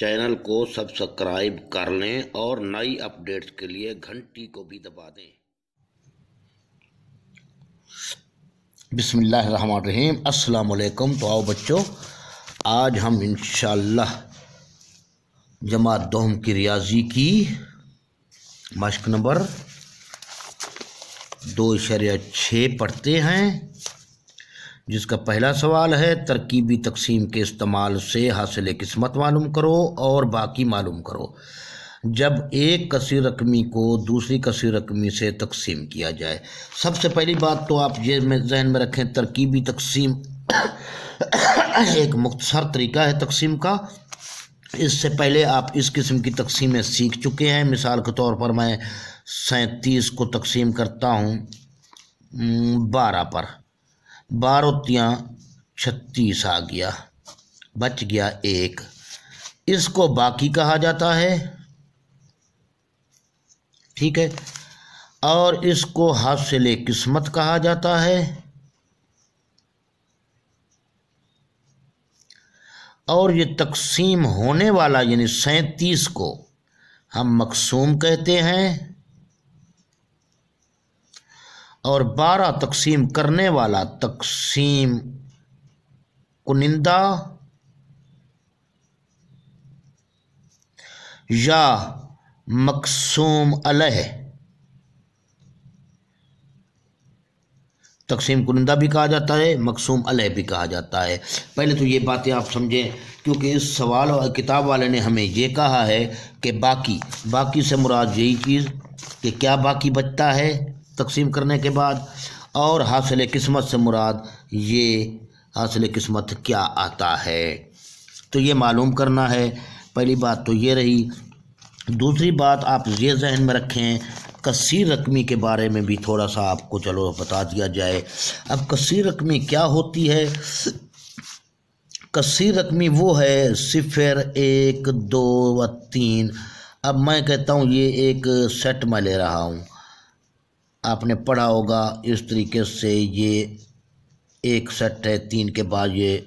Channel को subscribe कर लें और नई अपडेट्स के लिए घंटी को भी दबा दें। बिस्मिल्लाहिर्रहमानिर्रहीम। अस्सलाम वालेकुम। तो आओ बच्चों, आज हम इंशाअल्लाह जमात दोहम की रियाजी की मश्क नंबर 2.6 पढ़ते हैं, जिसका पहला सवाल है तरकीबी तकसीम के इस्तेमाल से हासिल किस्मत मालूम करो और बाकी मालूम करो जब एक कसीर रकमी को दूसरी कसीर रकमी से तकसीम किया जाए। सबसे पहली बात तो आप ये जहन में रखें, तरकीबी तकसीम एक मुख्तसर तरीका है तकसीम का। इससे पहले आप इस किस्म की तकसीमें सीख चुके हैं। मिसाल के तौर पर मैं 37 को तकसीम करता हूँ 12 पर, 12 36 आ गया, बच गया 1। इसको बाकी कहा जाता है, ठीक है, और इसको हासिल किस्मत कहा जाता है। और ये तकसीम होने वाला यानी 37 को हम मकसूम कहते हैं और 12 तकसीम करने वाला तकसीम कुनिंदा या मकसूम अलैह। तकसीम कुनिंदा भी कहा जाता है, मकसूम अलैह भी कहा जाता है। पहले तो ये बातें आप समझें, क्योंकि इस सवाल और किताब वाले ने हमें ये कहा है कि बाकी से मुराद यही चीज़ कि क्या बाकी बचता है तकसीम करने के बाद, और हासिल किस्मत से मुराद ये हासिल किस्मत क्या आता है, तो ये मालूम करना है। पहली बात तो ये रही। दूसरी बात आप ये जहन में रखें, कसीर रकमी के बारे में भी थोड़ा सा आपको चलो बता दिया जाए। अब कसीर रकमी क्या होती है? कसीर रकमी वो है 0, 1, 2 व 3। अब मैं कहता हूँ ये एक सेट में ले रहा हूँ, आपने पढ़ा होगा इस तरीके से, ये एक सेट है 3 के बाद ये,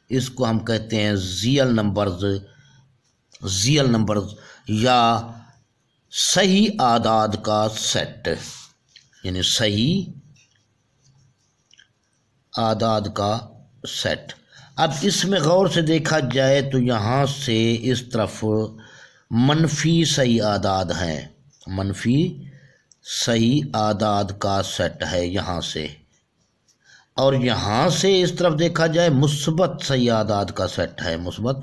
इसको हम कहते हैं रियल नंबर्स या सही आदाद का सेट, यानी सही आदाद का सेट। अब इसमें गौर से देखा जाए तो यहाँ से इस तरफ मनफी सही आदाद हैं, मनफी सही आदाद का सेट है यहाँ से, और यहाँ से इस तरफ देखा जाए मुस्बत सही आदाद का सेट है, मुस्बत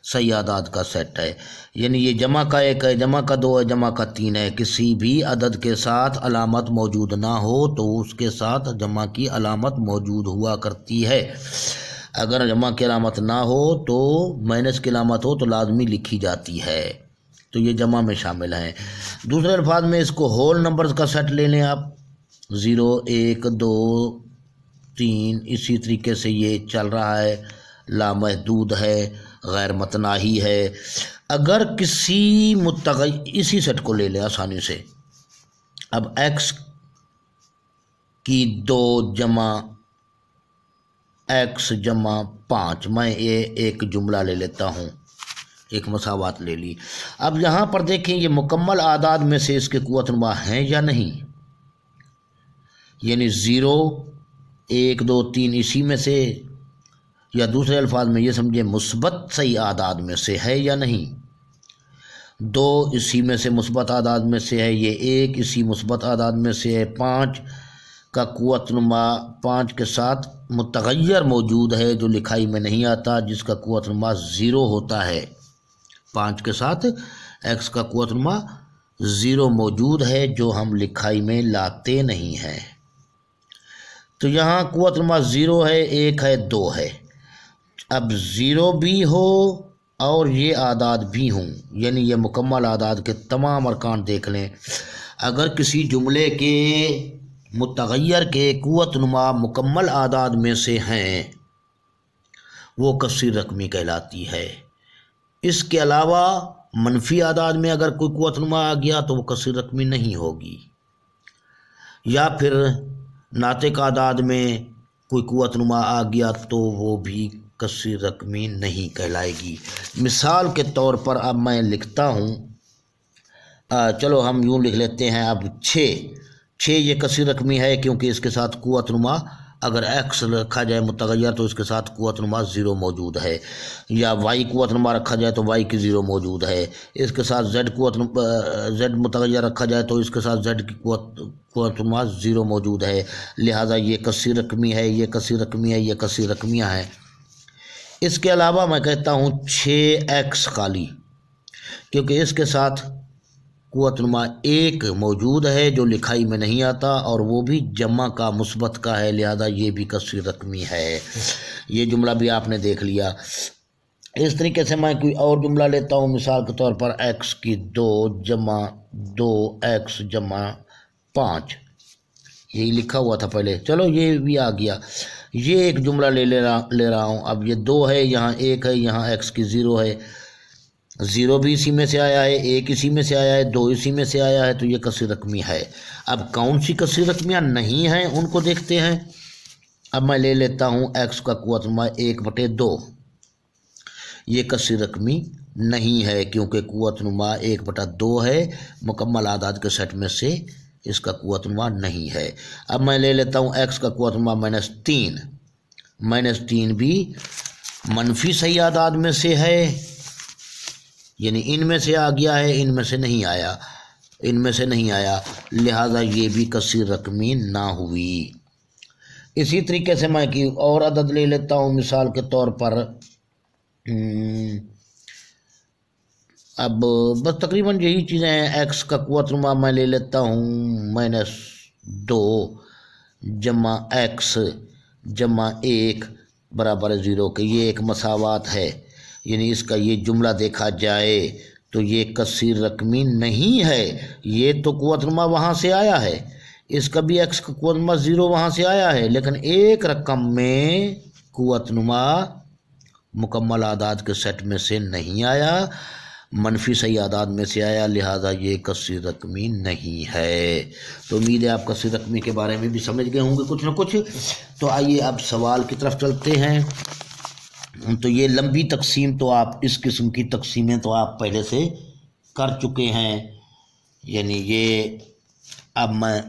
सही आदाद का सेट है। यानी ये जमा का 1 है, जमा का 2 है, जमा का 3 है। किसी भी अदद के साथ अलामत मौजूद ना हो तो उसके साथ जमा की अलामत मौजूद हुआ करती है। अगर जमा की अलामत ना हो तो माइनस की अलामत हो तो लाजमी लिखी जाती है, तो ये जमा में शामिल है। दूसरे अल्फाज में इसको होल नंबर्स का सेट ले लें आप, 0, 1, 2, 3, इसी तरीके से ये चल रहा है, लामहदूद है, गैर मतनाही है। अगर किसी इसी सेट को ले लें आसानी से। अब x की 2 जमा x जमा 5, मैं ये एक जुमला ले लेता हूँ, एक मसावात ले ली। अब यहाँ पर देखें ये मुकम्मल आदाद में से इसके कुव्वत नुमा हैं या नहीं, यानी 0, 1, 2, 3 इसी में से, या दूसरे अल्फाज में ये समझे मुस्बत सही आदाद में से है या नहीं। 2 इसी में से मुस्बत आदाद में से है, ये 1 इसी मुस्बत आदाद में से है। 5 का कुव्वत नुमा 5 के साथ मुतगय्यर मौजूद है जो लिखाई में नहीं आता, जिसका कुव्वत नुमा 0 होता है। 5 के साथ x का कुव्वत नुमा 0 मौजूद है जो हम लिखाई में लाते नहीं हैं। तो यहाँ कुव्वत नुमा 0 है, 1 है, 2 है। अब 0 भी हो और ये आदाद भी हों, यानी ये मुकम्मल आदाद के तमाम अरकान देख लें। अगर किसी जुमले के मुतगय्यर के कुव्वत नुमा मुकम्मल आदाद में से हैं, वो कसीर रकमी कहलाती है। इसके अलावा मनफी आदाद में अगर कोई कुव्वत नुमा आ गया तो वो कसीर रकमी नहीं होगी, या फिर नातिक आदाद में कोई कुव्वत नुमा आ गया तो वो भी कसीर रकमी नहीं कहलाएगी। मिसाल के तौर पर अब मैं लिखता हूँ, चलो हम यूँ लिख लेते हैं। अब 6 ये कसीर रकमी है क्योंकि इसके साथ कुव्वत नुमा अगर x रखा जाए मुतगय्यर तो इसके साथ कुव्वत नुमा 0 मौजूद है, या y कुव्वत नुमा रखा जाए तो y की 0 मौजूद है, इसके साथ z मुतगय्यर रखा जाए तो इसके साथ z की कुव्वत नुमा 0 मौजूद है। लिहाजा ये कसीर रकमी है, ये कसीर रकमी है, ये कसीर रकमियाँ हैं। इसके अलावा मैं कहता हूँ 6x खाली, क्योंकि इसके साथ कुव्वत नुमा 1 मौजूद है जो लिखाई में नहीं आता और वो भी जमा का मुस्बत का है, लिहाजा ये भी कसीर रकमी है। ये जुमला भी आपने देख लिया। इस तरीके से मैं कोई और जुमला लेता हूँ। मिसाल के तौर पर x की 2 जमा 2x जमा 5, यही लिखा हुआ था पहले, चलो ये भी आ गया। ये एक जुमला ले रहा हूँ। अब ये 2 है, यहाँ 1 है, यहाँ x की 0 है, 0 भी इसी में से आया है, 1 इसी में से आया है, 2 इसी में से आया है, तो ये कसीर रकमी है। अब कौन सी कसीर रकमियाँ नहीं हैं उनको देखते हैं। अब मैं ले लेता हूँ x का कुव्वत नुमा 1/2, ये कसीर रकमी नहीं है क्योंकि कुव्वत नुमा 1/2 है, मुकम्मल आदाद के सेट में से इसका कुव्वत नुमा नहीं है। अब मैं ले लेता हूँ x का कुव्वत नुमा -3, -3 भी मनफी सही आदाद में से है, यानी इनमें से आ गया है, इनमें से नहीं आया, इनमें से नहीं आया, लिहाजा ये भी कसीर रकमी ना हुई। इसी तरीके से मैं की और अदद ले लेता हूँ। मिसाल के तौर पर अब बस तकरीबन यही चीज़ें हैं। x का कुव्वत नुमा मैं ले लेता हूँ -2 जमा x जमा 1 बराबर 0 के, ये एक मसावात है, यानी इसका ये जुमला देखा जाए तो ये कसीर रकमी नहीं है। ये तो कुव्वत नुमा वहाँ से आया है, इसका भी x का कुव्वत नुमा 0 वहाँ से आया है, लेकिन एक रकम में कुव्वत नुमा मुकम्मल आदाद के सेट में से नहीं आया, मनफी सही आदाद में से आया, लिहाजा ये कसीर रकमी नहीं है। तो उम्मीद है आप कसीर रकमी के बारे में भी समझ गए होंगे कुछ न कुछ। तो आइए अब सवाल की तरफ चलते हैं। तो ये लंबी तकसीम तो आप, इस किस्म की तकसीमें तो आप पहले से कर चुके हैं, यानी ये अब मैं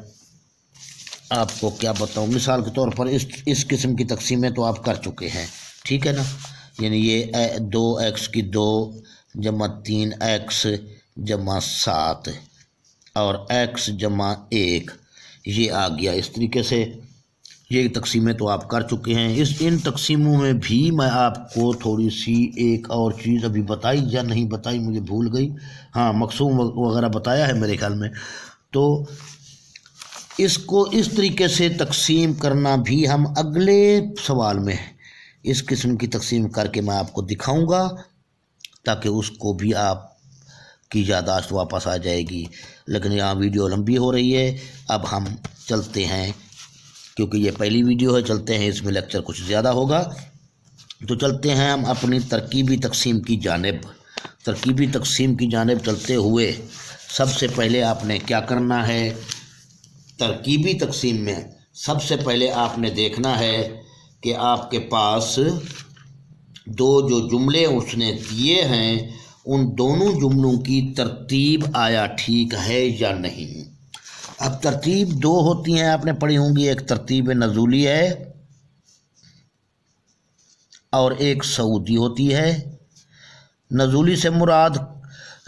आपको क्या बताऊं। मिसाल के तौर पर इस किस्म की तकसीमें तो आप कर चुके हैं, ठीक है ना। यानी ये 2x की 2 जमा 3x जमा 7 और x जमा 1 ये आ गया। इस तरीके से ये तकसीमें तो आप कर चुके हैं। इन तकसीमों में भी मैं आपको थोड़ी सी एक और चीज़ अभी बताई या नहीं बताई मुझे भूल गई, हाँ मकसूम वगैरह बताया है मेरे ख्याल में। तो इसको इस तरीके से तकसीम करना भी हम अगले सवाल में इस किस्म की तकसीम करके मैं आपको दिखाऊंगा, ताकि उसको भी आप की यादाश्त वापस आ जाएगी। लेकिन यहाँ वीडियो लंबी हो रही है, अब हम चलते हैं, क्योंकि ये पहली वीडियो है, चलते हैं, इसमें लेक्चर कुछ ज़्यादा होगा। तो चलते हैं हम अपनी तरकीबी तकसीम की जानिब। तरकीबी तकसीम की जानिब चलते हुए सबसे पहले आपने क्या करना है, तरकीबी तकसीम में सबसे पहले आपने देखना है कि आपके पास दो जो जुमले उसने दिए हैं उन दोनों जुमलों की तरतीब आया ठीक है या नहीं। अब तरतीब 2 होती हैं, आपने पढ़ी होंगी, एक तरतीब नज़ूली है और एक सऊदी होती है। नज़ूली से मुराद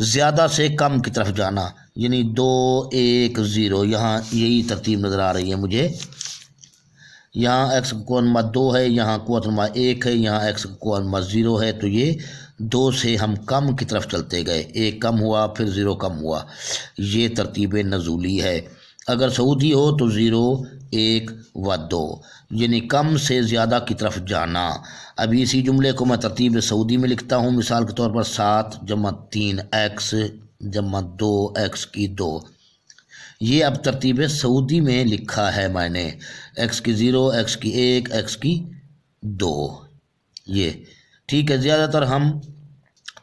ज़्यादा से कम की तरफ जाना, यानी 2 1 0, यहाँ यही तरतीब नज़र आ रही है मुझे। यहाँ x का कुव्वत नुमा 2 है, यहाँ कुव्वत नुमा 1 है, यहाँ x का कुव्वत नुमा 0 है, तो ये 2 से हम कम की तरफ चलते गए, 1 कम हुआ फिर 0 कम हुआ, ये तरतीब नज़ूली है। अगर सऊदी हो तो 0 1 व 2, यानी कम से ज़्यादा की तरफ जाना। अभी इसी जुमले को मैं तरतीब सऊदी में लिखता हूँ। मिसाल के तौर पर 7 जमा 3x जमा 2x की 2, ये अब तरतीब सऊदी में लिखा है मैंने, x की 0 x की 1 x की 2, ये ठीक है। ज़्यादातर हम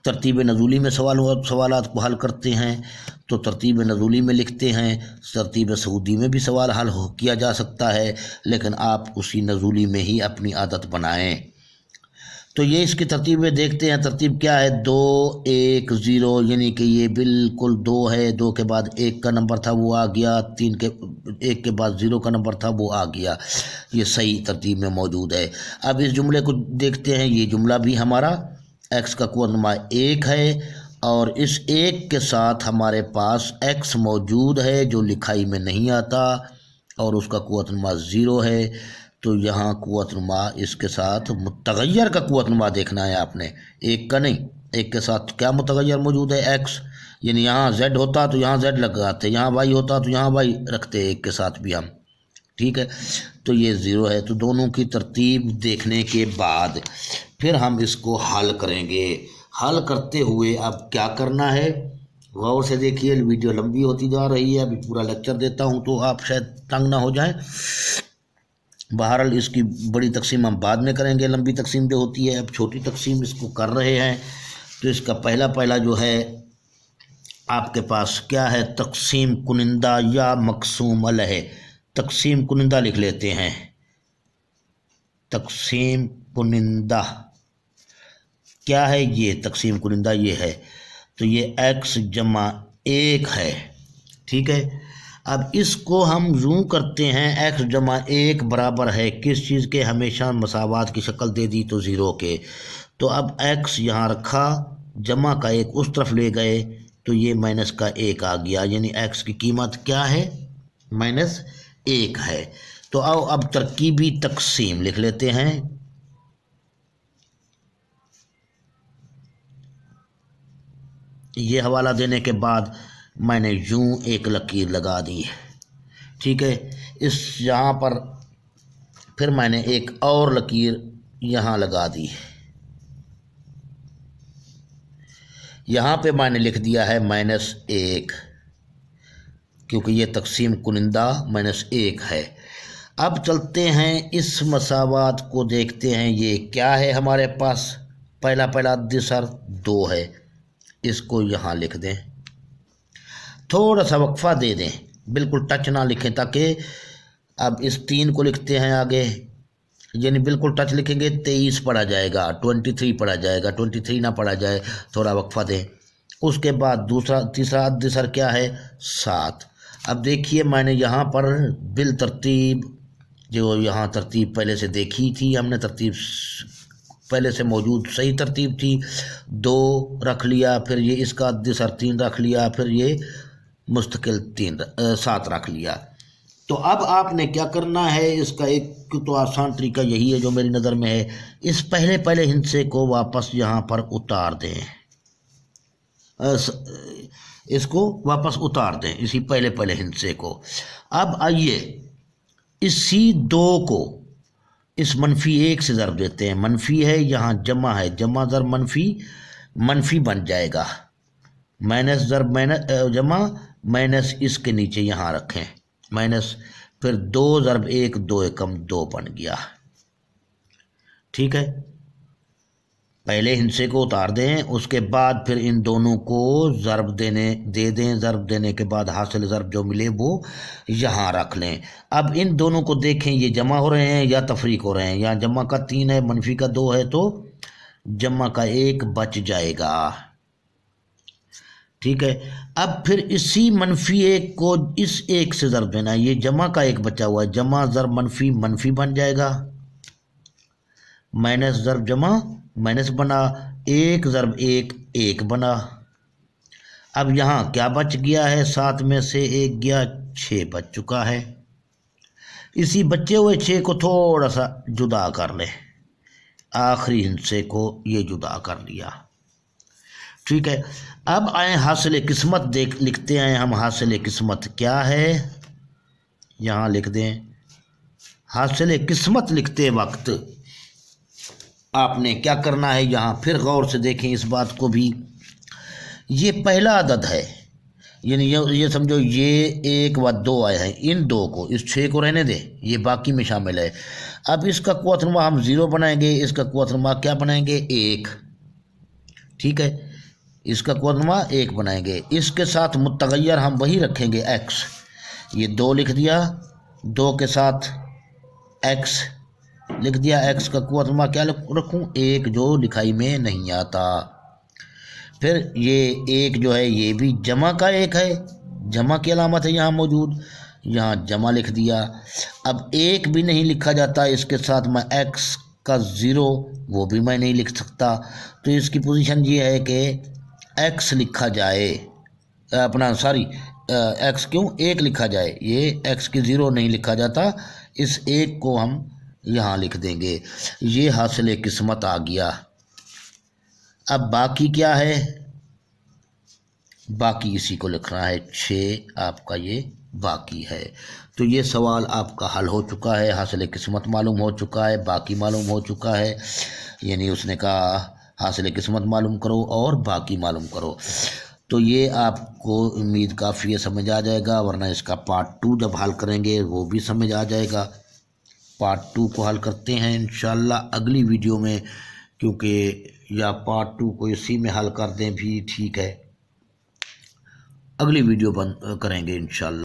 तरतीब नज़ूली में सवालात को हल करते हैं, तो तरतीब नज़ूली में लिखते हैं। तरतीब सऊदी में भी सवाल हल किया जा सकता है, लेकिन आप उसी नज़ूली में ही अपनी आदत बनाएं। تو یہ اس کی ترتیب میں دیکھتے ہیں، ترتیب کیا ہے، 2 1 0، یعنی کہ یہ بالکل 2 ہے، 2 کے بعد 1 کا نمبر تھا وہ آ گیا، 1 کے بعد 0 کا نمبر تھا وہ آ گیا، یہ صحیح ترتیب میں موجود ہے۔ اب اس جملے کو دیکھتے ہیں، یہ جملہ بھی ہمارا x کا قوت نما 1 ہے، اور اس 1 کے ساتھ ہمارے پاس x موجود ہے جو لکھائی میں نہیں آتا، اور اس کا قوت نما 0 ہے۔ تو یہاں قوت نما اس کے ساتھ متغیر کا قوت نما دیکھنا ہے آپ نے، 1 کا نہیں، 1 کے ساتھ کیا متغیر موجود ہے، x، یعنی یہاں z ہوتا تو یہاں z لگاتے، یہاں y ہوتا تو یہاں y رکھتے 1 کے ساتھ بھی ہم، ٹھیک ہے۔ تو یہ 0 ہے، تو دونوں کی ترتیب دیکھنے کے بعد پھر ہم اس کو حل کریں گے۔ حل کرتے ہوئے اب کیا کرنا ہے، غور سے دیکھیے، ویڈیو لمبی ہوتی جا رہی ہے، ابھی پورا لیکچر دیتا ہوں تو آپ شاید تنگ نہ ہو جائیں۔ بہرحال اس کی بڑی تقسیم ہم بعد میں کریں گے، لمبی تقسیم جو ہوتی ہے، اب چھوٹی تقسیم اس کو کر رہے ہیں۔ تو اس کا پہلا جو ہے آپ کے پاس کیا ہے، تقسیم کنندہ یا مقسوم علیہ۔ تقسیم کنندہ لکھ لیتے ہیں، تقسیم کنندہ کیا ہے، یہ تقسیم کنندہ یہ ہے، تو یہ x جمع 1 ہے، ٹھیک ہے۔ اب اس کو ہم یوں کرتے ہیں، x جمع 1 برابر ہے کس چیز کے، ہمیشہ مساوات کی شکل دے دی تو 0 کے، تو اب x یہاں رکھا، جمع کا 1 اس طرف لے گئے تو یہ مائنس کا 1 آ گیا، یعنی x کی قیمت کیا ہے، -1 ہے۔ تو آؤ اب ترکیبی تقسیم لکھ لیتے ہیں۔ یہ حوالہ دینے کے بعد میں نے یوں ایک لکیر لگا دی، ٹھیک ہے۔ اس یہاں پر پھر میں نے ایک اور لکیر یہاں لگا دی، یہاں پہ میں نے لکھ دیا ہے -1، کیونکہ یہ تقسیم کنندہ -1 ہے۔ اب چلتے ہیں اس مساوات کو دیکھتے ہیں، یہ کیا ہے ہمارے پاس، پہلا ادھر 2 ہے، اس کو یہاں لکھ دیں، تھوڑا سا وقفہ دے دیں، بالکل ٹچ نہ لکھیں، تاکہ اب اس 3 کو لکھتے ہیں آگے، یعنی بالکل ٹچ لکھیں گے 23 پڑھا جائے گا، 23 پڑھا جائے گا، 23 نہ پڑھا جائے، تھوڑا وقفہ دیں۔ اس کے بعد تیسرا ادھر کیا ہے، 7۔ اب دیکھیے میں نے یہاں پر بالترتیب، جو یہاں ترتیب پہلے سے دیکھی تھی ہم نے، ترتیب پہلے سے موجود صحیح ترتیب تھی، 2 رکھ لیا، پھر یہ اس کا ادھر 3 رکھ لیا، پھر یہ مستقل 7 رکھ لیا۔ تو اب آپ نے کیا کرنا ہے، اس کا ایک تو آسان طریقہ یہی ہے جو میری نظر میں ہے، اس پہلے ہندسے کو واپس یہاں پر اتار دیں، اس کو واپس اتار دیں، اسی پہلے ہندسے کو۔ اب آئیے اسی 2 کو اس -1 سے ضرب دیتے ہیں، منفی ہے یہاں جمع ہے، جمع ضرب منفی بن جائے گا، مائنس ضرب جمع مائنس اس کے نیچے یہاں رکھیں مائنس، پھر 2 ضرب 1 2 × 2 بن گیا، ٹھیک ہے۔ پہلے ہندسے کو اتار دیں، اس کے بعد پھر ان دونوں کو ضرب دے دیں، ضرب دینے کے بعد حاصل ضرب جو ملے وہ یہاں رکھ لیں۔ اب ان دونوں کو دیکھیں، یہ جمع ہو رہے ہیں یا تفریق ہو رہے ہیں، یہاں جمع کا 3 ہے، منفی کا 2 ہے، تو جمع کا 1 بچ جائے گا، ٹھیک ہے۔ اب پھر اسی -1 کو اس 1 سے ضرب دینا، یہ جمع کا 1 بچا ہوا ہے، جمع ضرب منفی بن جائے گا، مائنس ضرب جمع مائنس بنا، 1 ضرب 1 1 بنا۔ اب یہاں کیا بچ گیا ہے، 7 میں سے 1 گیا، 6 بچ چکا ہے۔ اسی بچے ہوئے 6 کو تھوڑا سا جدا کر لیں، آخری ہندسے کو یہ جدا کر لیا، ٹھیک ہے۔ اب آئیں حاصل قسمت لکھتے ہیں ہم، حاصل قسمت کیا ہے، یہاں لکھ دیں۔ حاصل قسمت لکھتے وقت آپ نے کیا کرنا ہے، یہاں پھر غور سے دیکھیں اس بات کو بھی، یہ پہلا عدد ہے، یعنی یہ سمجھو یہ 1 و 2 آئے ہیں، ان 2 کو، اس 6 کو رہنے دیں، یہ باقی میں شامل ہے۔ اب اس کا قوت نما ہم 0 بنائیں گے، اس کا قوت نما کیا بنائیں گے، 1، ٹھیک ہے، اس کا قوت نما 1 بنائیں گے، اس کے ساتھ متغیر ہم وہی رکھیں گے x، یہ 2 لکھ دیا، 2 کے ساتھ x لکھ دیا ایکس کا قوت ما کیا رکھوں 1 جو لکھائی میں نہیں آتا. پھر یہ 1 جو ہے یہ بھی جمع کا 1 ہے، جمع کی علامت ہے یہاں موجود، یہاں جمع لکھ دیا. اب 1 بھی نہیں لکھا جاتا اس کے ساتھ میں ایکس کا 0 وہ بھی میں نہیں لکھ سکتا، تو اس کی پوزیشن یہ ہے کہ ایکس لکھا جائے، اپنا سوری ایکس کیوں 1 لکھا جائے، یہ ایکس کی 0 نہیں لکھا جاتا، اس 1 کو ہم یہاں لکھ دیں گے. یہ حاصل قسمت آ گیا. اب باقی کیا ہے، باقی اسی کو لکھنا ہے 6 آپ کا یہ باقی ہے. تو یہ سوال آپ کا حل ہو چکا ہے، حاصل قسمت معلوم ہو چکا ہے، باقی معلوم ہو چکا ہے. یعنی اس نے کہا حاصل قسمت معلوم کرو اور باقی معلوم کرو. تو یہ آپ کو امید کافی ہے سمجھ آ جائے گا، ورنہ اس کا پارٹ 2 جب حل کریں گے وہ بھی سمجھ آ جائے گا. پارٹ 2 کو حل کرتے ہیں انشاءاللہ اگلی ویڈیو میں، کیونکہ یا پارٹ 2 کو اسی میں حل کر دیں بھی ٹھیک ہے، اگلی ویڈیو بند کریں گے انشاءاللہ.